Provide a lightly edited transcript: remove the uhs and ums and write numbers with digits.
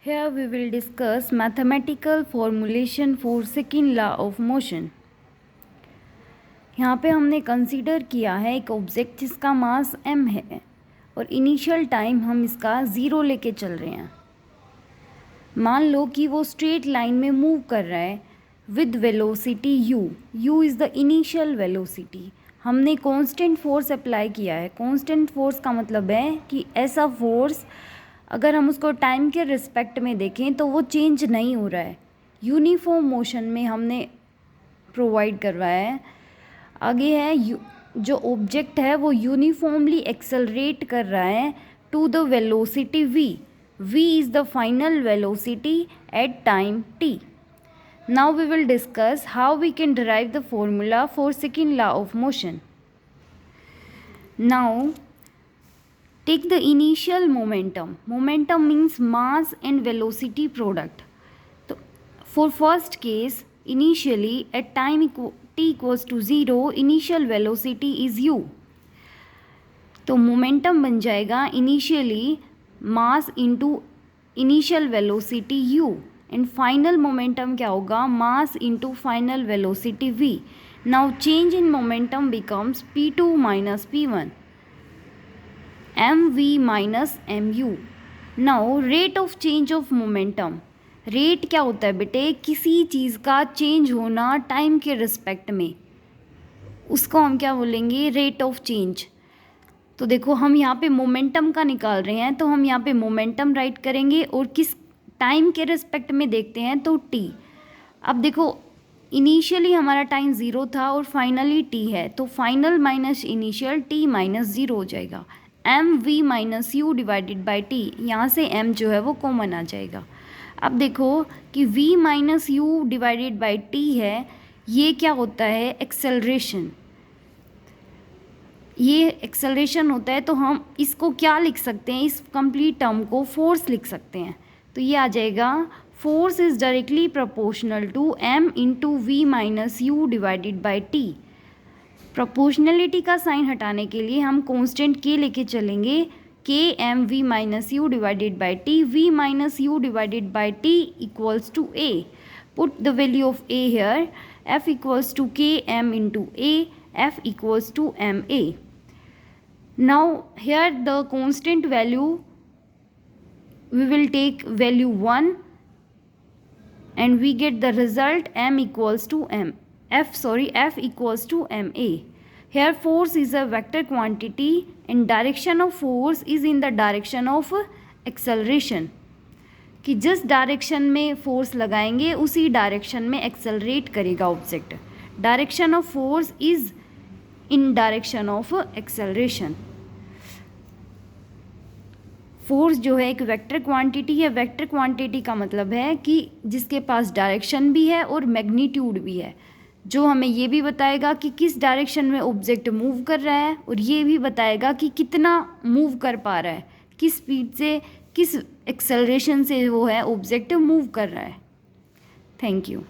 Here we will discuss mathematical formulation for second law of motion. यहाँ पे हमने consider किया है एक ऑब्जेक्ट जिसका मास m है और इनिशियल टाइम हम इसका 0 लेके चल रहे हैं। मान लो कि वो स्ट्रेट लाइन में मूव कर रहा है with velocity u। u is the initial velocity. हमने कांस्टेंट फोर्स अप्लाई किया है। कांस्टेंट फोर्स का मतलब है कि ऐसा फोर्स अगर हम उसको टाइम के रिस्पेक्ट में देखें तो वो चेंज नहीं हो रहा है। यूनिफॉर्म मोशन में हमने प्रोवाइड करवाया है। आगे है जो ऑब्जेक्ट है वो यूनिफॉर्मली एक्सेलरेट कर रहा है to the velocity v। v is the final velocity at time t। Now we will discuss how we can derive the formula for second law of motion. Now take the initial momentum. Momentum means mass and velocity product. So for first case, initially at time t equals to 0, initial velocity is u. तो momentum बन जाएगा initially mass into initial velocity u and final momentum क्या होगा mass into final velocity v. Now change in momentum becomes p2 minus p1. mv minus mu। Now rate of change of momentum. Rate क्या होता है बेटे? किसी चीज़ का change होना time के रिस्पेक्ट में, उसको हम क्या बोलेंगे? Rate of change. तो देखो हम यहाँ पे मोमेंटम का निकाल रहे हैं तो हम यहाँ पे मोमेंटम राइट करेंगे और किस टाइम के रिस्पेक्ट में देखते हैं तो t। अब देखो इनिशियली हमारा टाइम 0 था और फाइनली t है, तो final minus initial t minus 0 हो जाएगा। M v minus u divided by t, यहाँ से m जो है वो कॉमन आ जाएगा। अब देखो कि v minus u divided by T है, ये क्या होता है? एक्सेलरेशन। ये एक्सेलरेशन होता है तो हम इसको क्या लिख सकते हैं? इस कंप्लीट टर्म को फोर्स लिख सकते हैं। तो ये आ जाएगा force is directly proportional to m into v minus u divided by t. Proportionality का साइन हटाने के लिए हम कांस्टेंट k लेके चलेंगे, k m v minus u divided by t. v minus u divided by t equals to a। Put the value of a here, f equals to k m into a, f equals to m a। now here the constant value we will take value 1 and we get the result m equals to f equals to ma. Here force is a vector quantity and direction of force is in the direction of acceleration, कि जिस direction में force लगाएंगे उसी direction में accelerate करेगा object. Direction of force is in direction of acceleration. Force जो है एक वेक्टर क्वांटिटी है। वेक्टर क्वांटिटी का मतलब है कि जिसके पास डायरेक्शन भी है और मैग्नीट्यूड भी है, जो हमें ये भी बताएगा कि किस डायरेक्शन में ऑब्जेक्ट मूव कर रहा है और ये भी बताएगा कि कितना मूव कर पा रहा है, किस स्पीड से, किस एक्सेलरेशन से वो है ऑब्जेक्ट मूव कर रहा है। Thank you.